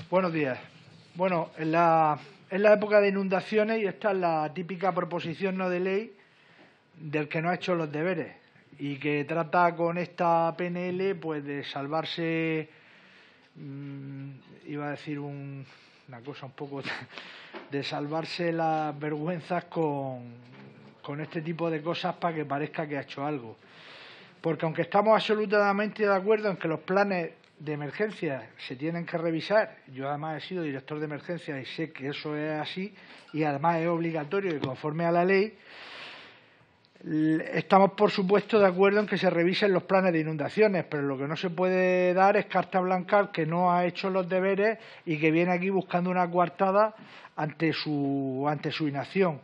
Buenos días. Bueno, es la época de inundaciones y esta es la típica proposición no de ley del que no ha hecho los deberes y que trata con esta PNL pues de salvarse, iba a decir una cosa un poco, de salvarse las vergüenzas con este tipo de cosas para que parezca que ha hecho algo. Porque aunque estamos absolutamente de acuerdo en que los planes de emergencia se tienen que revisar, yo además he sido director de emergencia y sé que eso es así y además es obligatorio y conforme a la ley, estamos por supuesto de acuerdo en que se revisen los planes de inundaciones, pero lo que no se puede dar es carta blanca al que no ha hecho los deberes y que viene aquí buscando una coartada ante su inacción.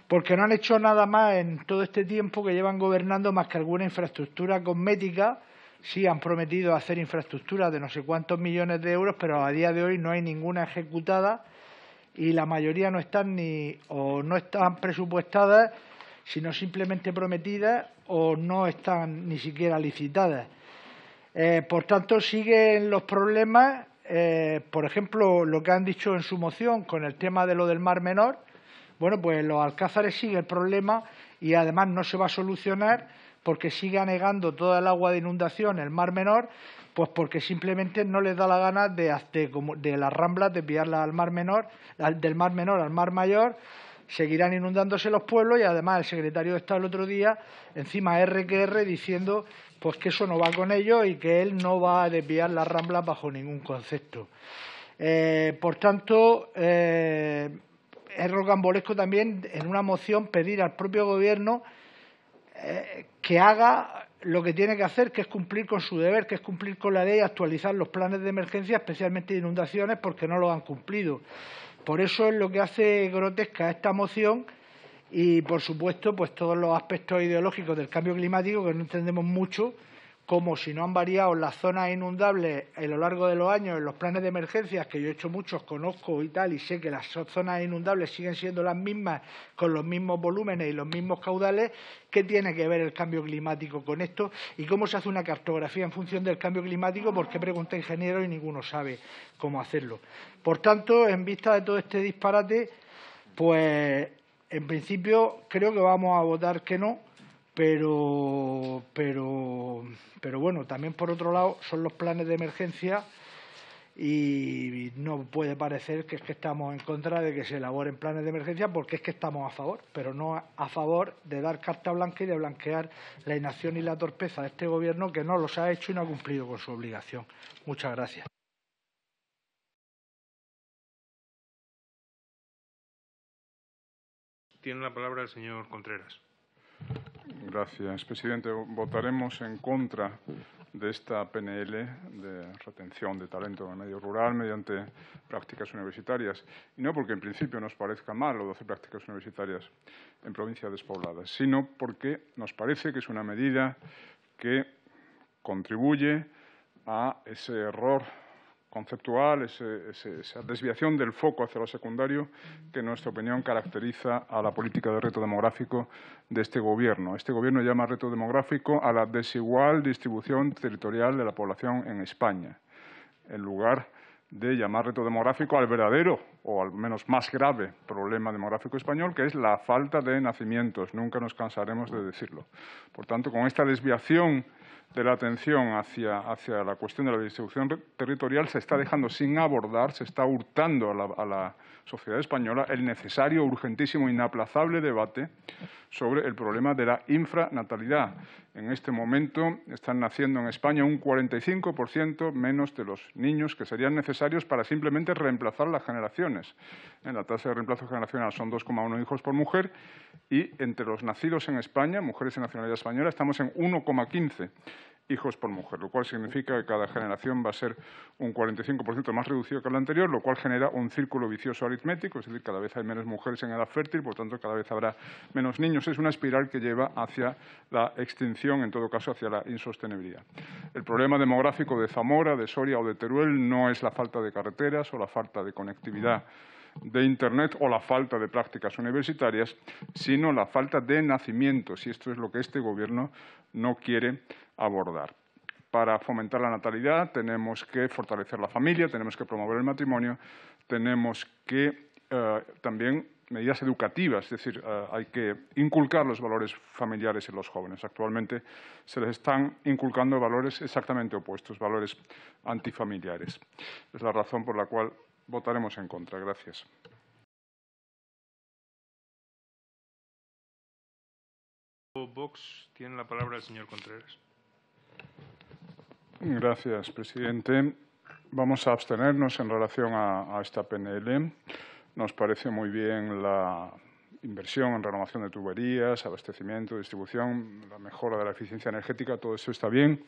Porque no han hecho nada más en todo este tiempo que llevan gobernando más que alguna infraestructura cosmética. Sí han prometido hacer infraestructuras de no sé cuántos millones de euros, pero a día de hoy no hay ninguna ejecutada y la mayoría no están no están presupuestadas, sino simplemente prometidas o no están ni siquiera licitadas. Por tanto, siguen los problemas, por ejemplo, lo que han dicho en su moción con el tema de lo del Mar Menor. Bueno, pues en los Alcázares sigue el problema y además no se va a solucionar porque sigue anegando toda el agua de inundación el Mar Menor, pues porque simplemente no les da la gana de las Ramblas desviarlas al Mar Menor, del Mar Menor al Mar Mayor. Seguirán inundándose los pueblos y además el secretario de Estado el otro día, encima R que R, diciendo pues que eso no va con ellos y que él no va a desviar las Ramblas bajo ningún concepto. Por tanto, es rocambolesco también en una moción pedir al propio Gobierno que haga lo que tiene que hacer, que es cumplir con su deber, que es cumplir con la ley y actualizar los planes de emergencia, especialmente de inundaciones, porque no lo han cumplido. Por eso es lo que hace grotesca esta moción y, por supuesto, pues todos los aspectos ideológicos del cambio climático que no entendemos mucho, como si no han variado las zonas inundables a lo largo de los años en los planes de emergencias, que yo he hecho muchos, conozco y tal, y sé que las zonas inundables siguen siendo las mismas, con los mismos volúmenes y los mismos caudales. ¿Qué tiene que ver el cambio climático con esto? ¿Y cómo se hace una cartografía en función del cambio climático? Porque pregunta a ingenieros y ninguno sabe cómo hacerlo. Por tanto, en vista de todo este disparate, pues en principio creo que vamos a votar que no, pero bueno, también por otro lado son los planes de emergencia y no puede parecer que es que estamos en contra de que se elaboren planes de emergencia, porque es que estamos a favor, pero no a favor de dar carta blanca y de blanquear la inacción y la torpeza de este Gobierno, que no los ha hecho y no ha cumplido con su obligación. Muchas gracias. Tiene la palabra el señor Contreras. Gracias, presidente. Votaremos en contra de esta PNL de retención de talento en el medio rural mediante prácticas universitarias. Y no porque en principio nos parezca mal lo de hacer prácticas universitarias en provincias despobladas, sino porque nos parece que es una medida que contribuye a ese error conceptual, esa desviación del foco hacia lo secundario que, en nuestra opinión, caracteriza a la política de reto demográfico de este Gobierno. Este Gobierno llama reto demográfico a la desigual distribución territorial de la población en España, en lugar de llamar reto demográfico al verdadero, o al menos más grave, problema demográfico español, que es la falta de nacimientos. Nunca nos cansaremos de decirlo. Por tanto, con esta desviación de la atención hacia la cuestión de la distribución territorial se está dejando sin abordar, se está hurtando a la sociedad española el necesario, urgentísimo, inaplazable debate sobre el problema de la infranatalidad. En este momento están naciendo en España un 45% menos de los niños que serían necesarios para simplemente reemplazar las generaciones. La tasa de reemplazo generacional son 2,1 hijos por mujer y entre los nacidos en España, mujeres de nacionalidad española, estamos en 1,15 hijos por mujer, lo cual significa que cada generación va a ser un 45% más reducido que la anterior, lo cual genera un círculo vicioso aritmético, es decir, cada vez hay menos mujeres en edad fértil, por tanto, cada vez habrá menos niños. Es una espiral que lleva hacia la extinción, en todo caso, hacia la insostenibilidad. El problema demográfico de Zamora, de Soria o de Teruel no es la falta de carreteras o la falta de conectividad de Internet o la falta de prácticas universitarias, sino la falta de nacimientos, y esto es lo que este Gobierno no quiere abordar. para fomentar la natalidad, tenemos que fortalecer la familia, tenemos que promover el matrimonio, tenemos que también medidas educativas, es decir, hay que inculcar los valores familiares en los jóvenes. Actualmente se les están inculcando valores exactamente opuestos, valores antifamiliares. Es la razón por la cual votaremos en contra. Gracias. Vox, tiene la palabra el señor Contreras. Gracias, presidente. Vamos a abstenernos en relación a esta PNL. Nos parece muy bien la inversión en renovación de tuberías, abastecimiento, distribución, la mejora de la eficiencia energética, todo eso está bien.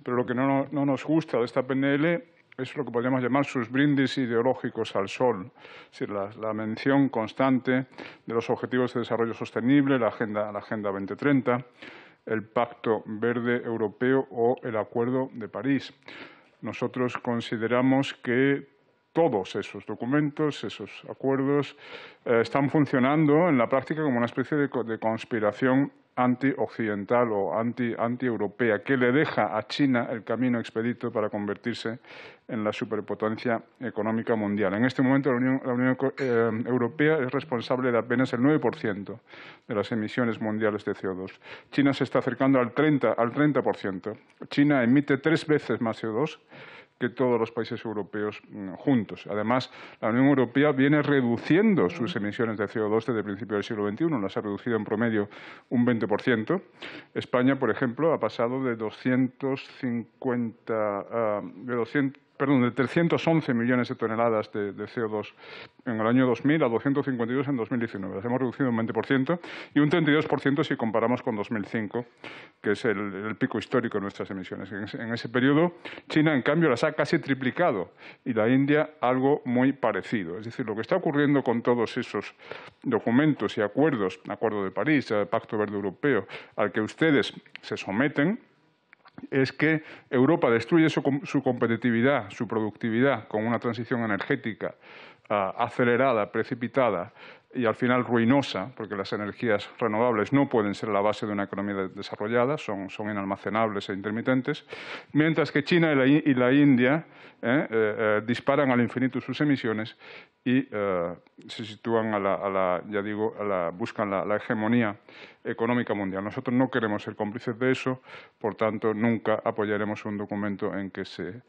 Pero lo que no nos gusta de esta PNL es lo que podríamos llamar sus brindis ideológicos al sol. Es decir, la mención constante de los Objetivos de Desarrollo Sostenible, la Agenda 2030, el Pacto Verde Europeo o el Acuerdo de París. Nosotros consideramos que todos esos documentos, esos acuerdos, están funcionando en la práctica como una especie de conspiración anti-occidental o anti-europea, que le deja a China el camino expedito para convertirse en la superpotencia económica mundial. En este momento la Unión Europea es responsable de apenas el 9% de las emisiones mundiales de CO2. China se está acercando al 30%. China emite 3 veces más CO2 que todos los países europeos juntos. Además, la Unión Europea viene reduciendo sus emisiones de CO2 desde el principio del siglo XXI. Las ha reducido en promedio un 20%. España, por ejemplo, ha pasado de 311 millones de toneladas de CO2 en el año 2000 a 252 en 2019. Las hemos reducido un 20% y un 32% si comparamos con 2005, que es el pico histórico de nuestras emisiones. En ese periodo, China, en cambio, las ha casi triplicado y la India algo muy parecido. Es decir, lo que está ocurriendo con todos esos documentos y acuerdos, Acuerdo de París, Pacto Verde Europeo, al que ustedes se someten, es que Europa destruye su competitividad, su productividad, con una transición energética acelerada, precipitada y al final ruinosa, porque las energías renovables no pueden ser la base de una economía desarrollada, son inalmacenables e intermitentes, mientras que China y la India disparan al infinito sus emisiones y se sitúan buscan la hegemonía económica mundial. Nosotros no queremos ser cómplices de eso, por tanto, nunca apoyaremos un documento en que se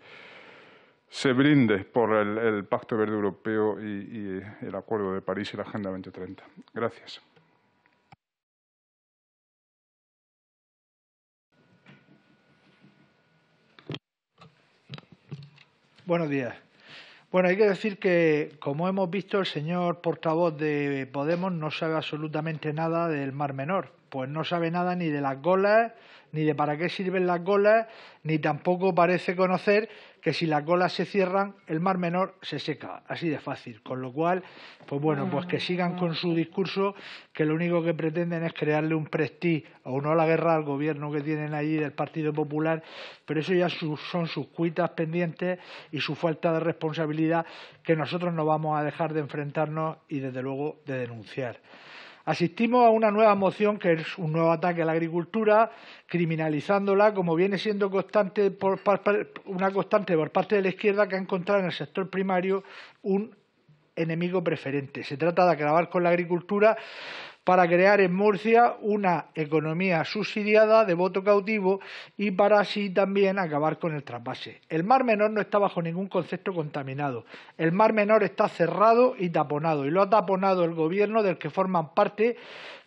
brinde por el Pacto Verde Europeo y el Acuerdo de París y la Agenda 2030. Gracias. Buenos días. Bueno, hay que decir que, como hemos visto, el señor portavoz de Podemos no sabe absolutamente nada del Mar Menor. Pues no sabe nada ni de las golas, ni de para qué sirven las golas, ni tampoco parece conocer que si las golas se cierran, el Mar Menor se seca, así de fácil. Con lo cual, pues bueno, pues que sigan con su discurso, que lo único que pretenden es crearle un prestigio o no a la guerra al gobierno que tienen allí del Partido Popular, pero eso ya son sus cuitas pendientes y su falta de responsabilidad, que nosotros no vamos a dejar de enfrentarnos y, desde luego, de denunciar. Asistimos a una nueva moción que es un nuevo ataque a la agricultura, criminalizándola, como viene siendo una constante por parte de la izquierda, que ha encontrado en el sector primario un enemigo preferente. Se trata de acabar con la agricultura para crear en Murcia una economía subsidiada de voto cautivo y para así también acabar con el trasvase. El Mar Menor no está bajo ningún concepto contaminado. El Mar Menor está cerrado y taponado, y lo ha taponado el gobierno del que forman parte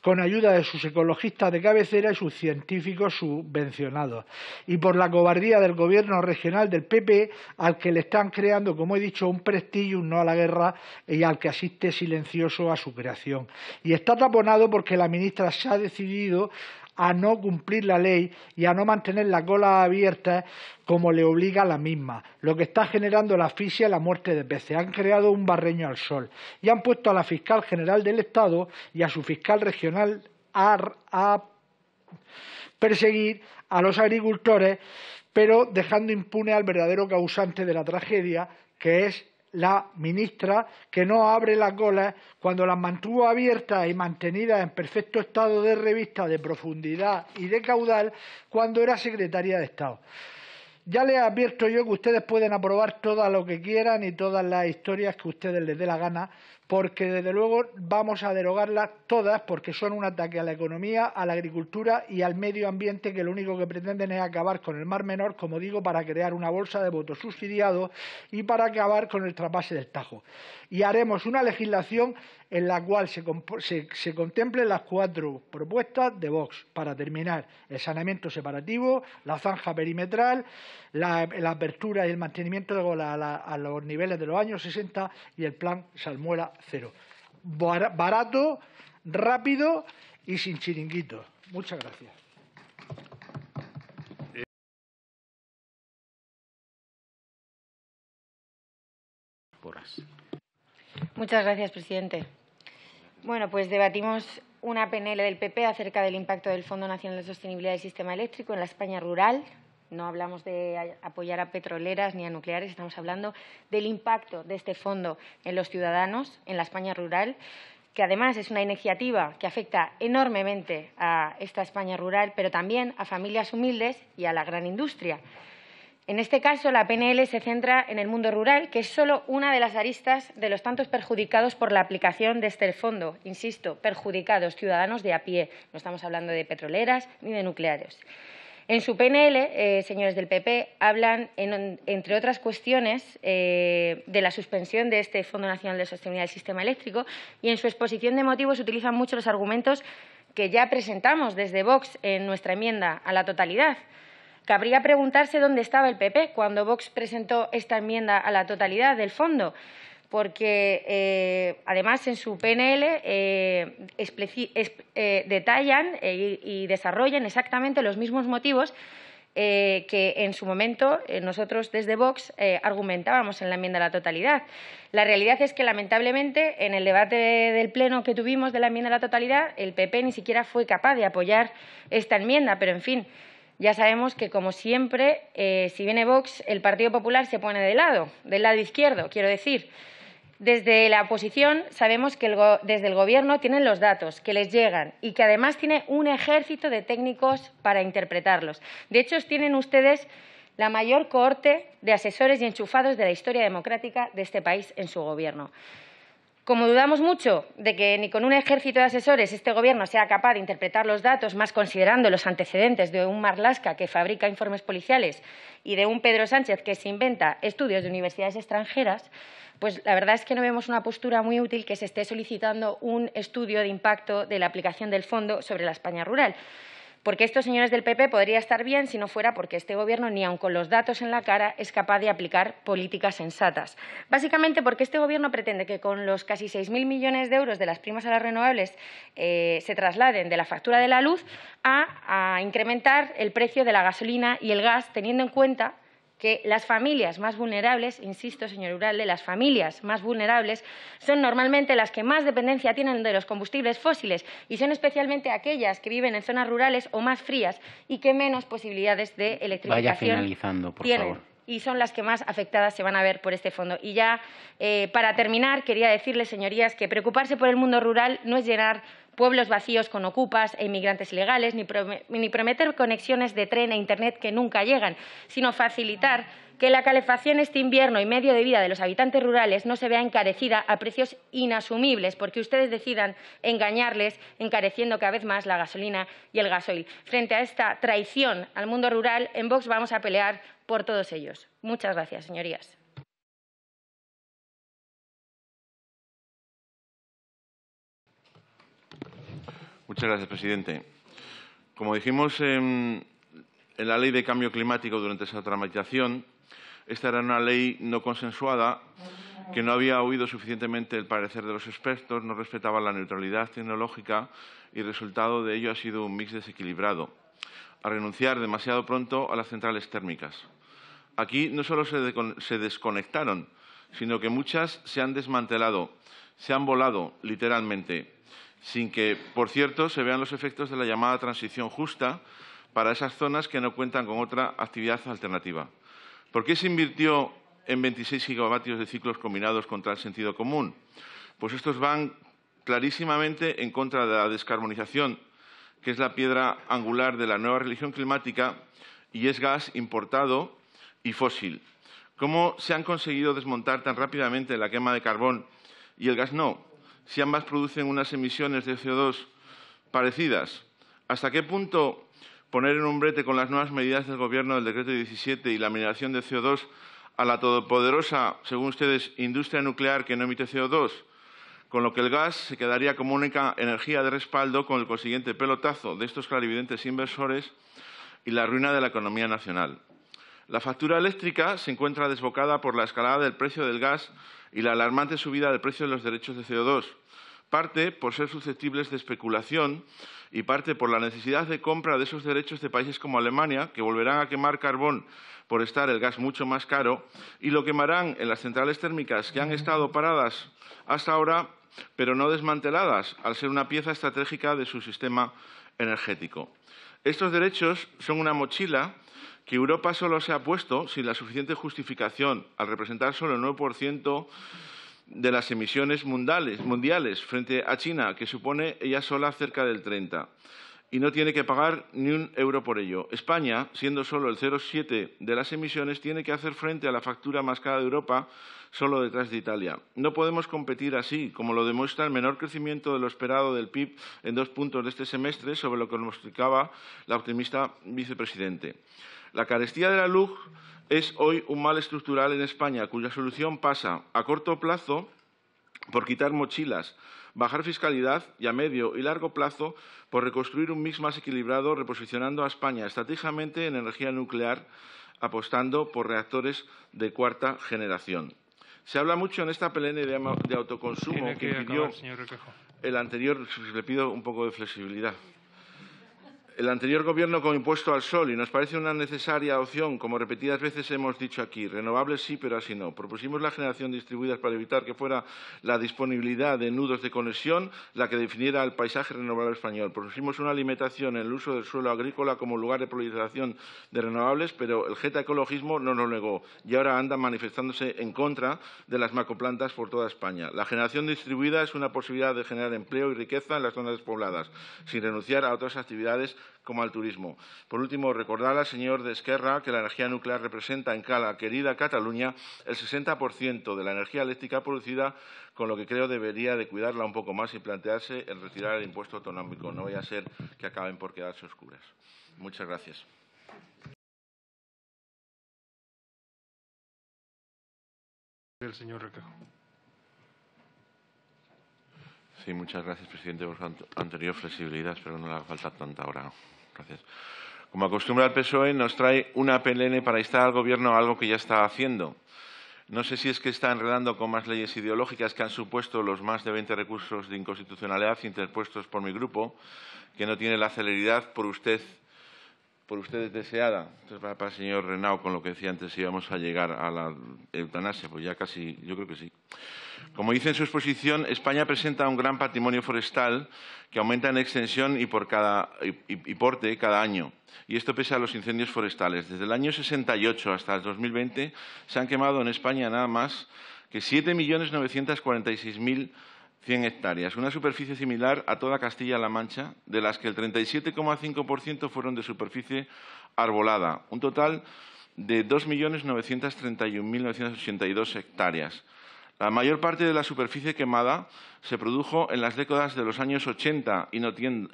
con ayuda de sus ecologistas de cabecera y sus científicos subvencionados, y por la cobardía del gobierno regional del PP, al que le están creando, como he dicho, un prestigio, un no a la guerra, y al que asiste silencioso a su creación. Y está taponado porque la ministra se ha decidido a no cumplir la ley y a no mantener las golas abiertas como le obliga la misma, lo que está generando la asfixia y la muerte de peces. Han creado un barreño al sol y han puesto a la fiscal general del Estado y a su fiscal regional a perseguir a los agricultores, pero dejando impune al verdadero causante de la tragedia, que es la ministra, que no abre las golas cuando las mantuvo abiertas y mantenidas en perfecto estado de revista, de profundidad y de caudal, cuando era secretaria de Estado. Ya les advierto yo que ustedes pueden aprobar todo lo que quieran y todas las historias que a ustedes les dé la gana, porque desde luego vamos a derogarlas todas porque son un ataque a la economía, a la agricultura y al medio ambiente, que lo único que pretenden es acabar con el Mar Menor, como digo, para crear una bolsa de votos subsidiados y para acabar con el trasvase del Tajo. Y haremos una legislación en la cual se contemplen las 4 propuestas de Vox para terminar: el saneamiento separativo, la zanja perimetral, la apertura y el mantenimiento de a los niveles de los años 60 y el plan Salmuera Cero. Barato, rápido y sin chiringuitos. Muchas gracias. Muchas gracias, presidente. Bueno, pues debatimos una PNL del PP acerca del impacto del Fondo Nacional de Sostenibilidad del Sistema Eléctrico en la España rural. No hablamos de apoyar a petroleras ni a nucleares, estamos hablando del impacto de este fondo en los ciudadanos, en la España rural, que además es una iniciativa que afecta enormemente a esta España rural, pero también a familias humildes y a la gran industria. En este caso, la PNL se centra en el mundo rural, que es solo una de las aristas de los tantos perjudicados por la aplicación de este fondo. Insisto, perjudicados, ciudadanos de a pie. No estamos hablando de petroleras ni de nucleares. En su PNL, señores del PP, hablan, entre otras cuestiones, de la suspensión de este Fondo Nacional de Sostenibilidad del Sistema Eléctrico, y en su exposición de motivos utilizan mucho los argumentos que ya presentamos desde Vox en nuestra enmienda a la totalidad. Cabría preguntarse dónde estaba el PP cuando Vox presentó esta enmienda a la totalidad del fondo, porque además en su PNL detallan y desarrollan exactamente los mismos motivos que en su momento nosotros desde Vox argumentábamos en la enmienda a la totalidad. La realidad es que, lamentablemente, en el debate del Pleno que tuvimos de la enmienda a la totalidad, el PP ni siquiera fue capaz de apoyar esta enmienda, pero, en fin, ya sabemos que, como siempre, si viene Vox, el Partido Popular se pone del lado izquierdo, quiero decir. Desde la oposición sabemos que desde el Gobierno tienen los datos, que les llegan y que además tiene un ejército de técnicos para interpretarlos. De hecho, tienen ustedes la mayor cohorte de asesores y enchufados de la historia democrática de este país en su Gobierno. Como dudamos mucho de que ni con un ejército de asesores este Gobierno sea capaz de interpretar los datos, más considerando los antecedentes de un Marlaska que fabrica informes policiales y de un Pedro Sánchez que se inventa estudios de universidades extranjeras, pues la verdad es que no vemos una postura muy útil que se esté solicitando un estudio de impacto de la aplicación del fondo sobre la España rural. Porque esto, señores del PP, podría estar bien si no fuera porque este Gobierno, ni aun con los datos en la cara, es capaz de aplicar políticas sensatas. Básicamente porque este Gobierno pretende que con los casi 6.000 millones de euros de las primas a las renovables se trasladen de la factura de la luz a incrementar el precio de la gasolina y el gas, teniendo en cuenta que las familias más vulnerables, insisto, señor Uralde, las familias más vulnerables son normalmente las que más dependencia tienen de los combustibles fósiles y son especialmente aquellas que viven en zonas rurales o más frías y que menos posibilidades de electrificación Vaya finalizando, por tienen. favor. Y son las que más afectadas se van a ver por este fondo. Y ya, para terminar, quería decirles, señorías, que preocuparse por el mundo rural no es llenar pueblos vacíos con ocupas e inmigrantes ilegales, ni prometer conexiones de tren e Internet que nunca llegan, sino facilitar que la calefacción este invierno y medio de vida de los habitantes rurales no se vea encarecida a precios inasumibles, porque ustedes decidan engañarles encareciendo cada vez más la gasolina y el gasoil. Frente a esta traición al mundo rural, en Vox vamos a pelear por todos ellos. Muchas gracias, señorías. Muchas gracias, presidente. Como dijimos en la Ley de Cambio Climático durante esa tramitación, esta era una ley no consensuada, que no había oído suficientemente el parecer de los expertos, no respetaba la neutralidad tecnológica y el resultado de ello ha sido un mix desequilibrado, a renunciar demasiado pronto a las centrales térmicas. Aquí no solo se desconectaron, sino que muchas se han desmantelado, se han volado literalmente, sin que, por cierto, se vean los efectos de la llamada transición justa para esas zonas que no cuentan con otra actividad alternativa. ¿Por qué se invirtió en 26 gigavatios de ciclos combinados contra el sentido común? Pues estos van clarísimamente en contra de la descarbonización, que es la piedra angular de la nueva religión climática, y es gas importado y fósil. ¿Cómo se han conseguido desmontar tan rápidamente la quema de carbón y el gas no? Si ambas producen unas emisiones de CO2 parecidas. ¿Hasta qué punto poner en un brete con las nuevas medidas del Gobierno del Decreto 17 y la mineración de CO2 a la todopoderosa, según ustedes, industria nuclear que no emite CO2? Con lo que el gas se quedaría como única energía de respaldo, con el consiguiente pelotazo de estos clarividentes inversores y la ruina de la economía nacional. La factura eléctrica se encuentra desbocada por la escalada del precio del gas y la alarmante subida del precio de los derechos de CO2, parte por ser susceptibles de especulación y parte por la necesidad de compra de esos derechos de países como Alemania, que volverán a quemar carbón por estar el gas mucho más caro y lo quemarán en las centrales térmicas que han estado paradas hasta ahora, pero no desmanteladas, al ser una pieza estratégica de su sistema energético. Estos derechos son una mochila que Europa solo se ha puesto sin la suficiente justificación, al representar solo el 9% de las emisiones mundiales frente a China, que supone ella sola cerca del 30%, y no tiene que pagar ni un euro por ello. España, siendo solo el 0,7% de las emisiones, tiene que hacer frente a la factura más cara de Europa, solo detrás de Italia. No podemos competir así, como lo demuestra el menor crecimiento de lo esperado del PIB en 2 puntos de este semestre, sobre lo que nos explicaba la optimista vicepresidente. La carestía de la luz es hoy un mal estructural en España, cuya solución pasa a corto plazo por quitar mochilas, bajar fiscalidad y a medio y largo plazo por reconstruir un mix más equilibrado, reposicionando a España estratégicamente en energía nuclear, apostando por reactores de 4ª generación. Se habla mucho en esta PLN de autoconsumo que impidió el anterior. Le pido un poco de flexibilidad. El anterior Gobierno con impuesto al sol, y nos parece una necesaria opción, como repetidas veces hemos dicho aquí. Renovables sí, pero así no. Propusimos la generación distribuida para evitar que fuera la disponibilidad de nudos de conexión la que definiera el paisaje renovable español. Propusimos una limitación en el uso del suelo agrícola como lugar de proliferación de renovables, pero el Geta Ecologismo no nos lo negó y ahora anda manifestándose en contra de las macroplantas por toda España. La generación distribuida es una posibilidad de generar empleo y riqueza en las zonas despobladas, sin renunciar a otras actividades como al turismo. Por último, recordar al señor de Esquerra que la energía nuclear representa en la querida Cataluña el 60% de la energía eléctrica producida, con lo que creo debería de cuidarla un poco más y plantearse el retirar el impuesto autonómico. No vaya a ser que acaben por quedarse oscuras. Muchas gracias. El señor Requejo. Sí, muchas gracias, presidente, por su anterior flexibilidad. Espero que no le haga falta tanta hora. Gracias. Como acostumbra el PSOE, nos trae una PLN para instar al Gobierno a algo que ya está haciendo. No sé si es que está enredando con más leyes ideológicas que han supuesto los más de 20 recursos de inconstitucionalidad interpuestos por mi grupo, que no tiene la celeridad por ustedes deseada. Entonces, para el señor Renau, con lo que decía antes, si íbamos a llegar a la eutanasia, pues ya casi, yo creo que sí. Como dice en su exposición, España presenta un gran patrimonio forestal que aumenta en extensión y porte cada año. Y esto pese a los incendios forestales. Desde el año 68 hasta el 2020 se han quemado en España nada más que 7.946.100 hectáreas, una superficie similar a toda Castilla-La Mancha, de las que el 37,5% fueron de superficie arbolada, un total de 2.931.982 hectáreas. La mayor parte de la superficie quemada se produjo en las décadas de los años 80 y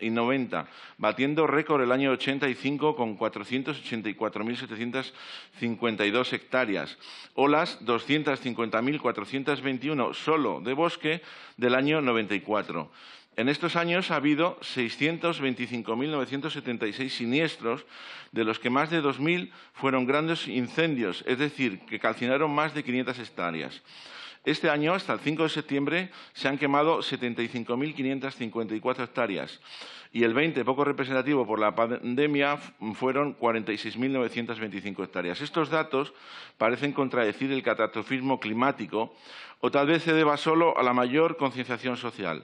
90, batiendo récord el año 85 con 484.752 hectáreas, o las 250.421 solo de bosque del año 94. En estos años ha habido 625.976 siniestros, de los que más de 2.000 fueron grandes incendios, es decir, que calcinaron más de 500 hectáreas. Este año, hasta el 5 de septiembre, se han quemado 75.554 hectáreas y el 20, poco representativo por la pandemia, fueron 46.925 hectáreas. Estos datos parecen contradecir el catastrofismo climático o tal vez se deba solo a la mayor concienciación social.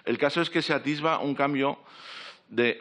El caso es que se atisba un camino de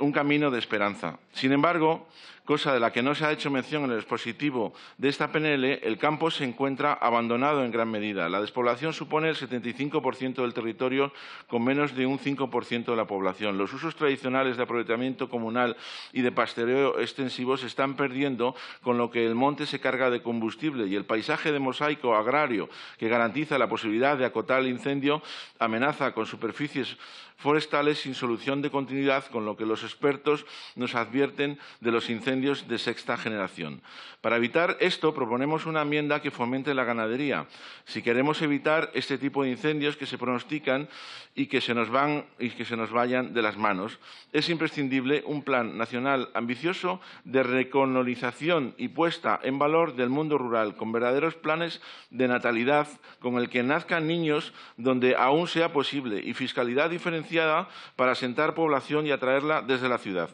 esperanza. Sin embargo, cosa de la que no se ha hecho mención en el expositivo de esta PNL, el campo se encuentra abandonado en gran medida. La despoblación supone el 75% del territorio con menos de un 5% de la población. Los usos tradicionales de aprovechamiento comunal y de pastoreo extensivo se están perdiendo, con lo que el monte se carga de combustible y el paisaje de mosaico agrario que garantiza la posibilidad de acotar el incendio amenaza con superficies forestales sin solución de continuidad, con lo que los expertos nos advierten de los incendios de sexta generación. Para evitar esto, proponemos una enmienda que fomente la ganadería. Si queremos evitar este tipo de incendios que se pronostican y que se nos vayan de las manos, es imprescindible un plan nacional ambicioso de recolonización y puesta en valor del mundo rural, con verdaderos planes de natalidad, con el que nazcan niños donde aún sea posible, y fiscalidad diferenciada para asentar población y atraerla desde la ciudad.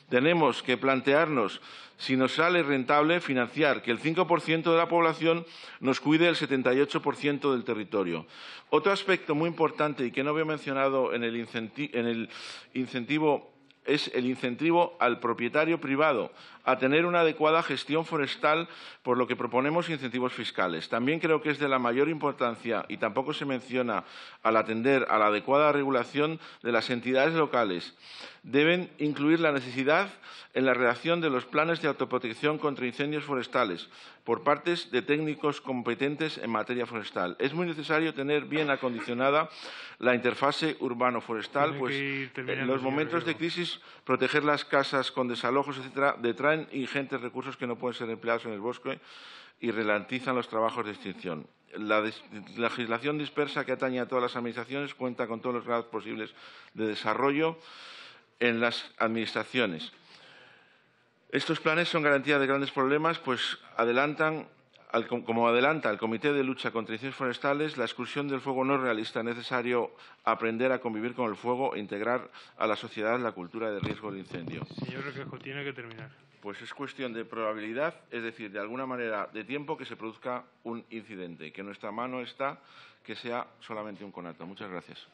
Tenemos que plantearnos si nos sale rentable financiar que el 5% de la población nos cuide el 78% del territorio. Otro aspecto muy importante y que no había mencionado en el incentivo es el incentivo al propietario privado a tener una adecuada gestión forestal, por lo que proponemos incentivos fiscales. También creo que es de la mayor importancia, y tampoco se menciona al atender a la adecuada regulación de las entidades locales. Deben incluir la necesidad en la redacción de los planes de autoprotección contra incendios forestales por parte de técnicos competentes en materia forestal. Es muy necesario tener bien acondicionada la interfase urbano-forestal, pues en los momentos de crisis proteger las casas con desalojos, etcétera, detraen ingentes recursos que no pueden ser empleados en el bosque y ralentizan los trabajos de extinción. La legislación dispersa que atañe a todas las administraciones cuenta con todos los grados posibles de desarrollo en las administraciones. Estos planes son garantía de grandes problemas, pues como adelanta el Comité de Lucha contra Incendios Forestales, la exclusión del fuego no es realista. Es necesario aprender a convivir con el fuego e integrar a la sociedad la cultura de riesgo del incendio. Señor Requejo, tiene que terminar. Pues es cuestión de probabilidad, es decir, de alguna manera de tiempo que se produzca un incidente, que en nuestra mano está que sea solamente un conato. Muchas gracias.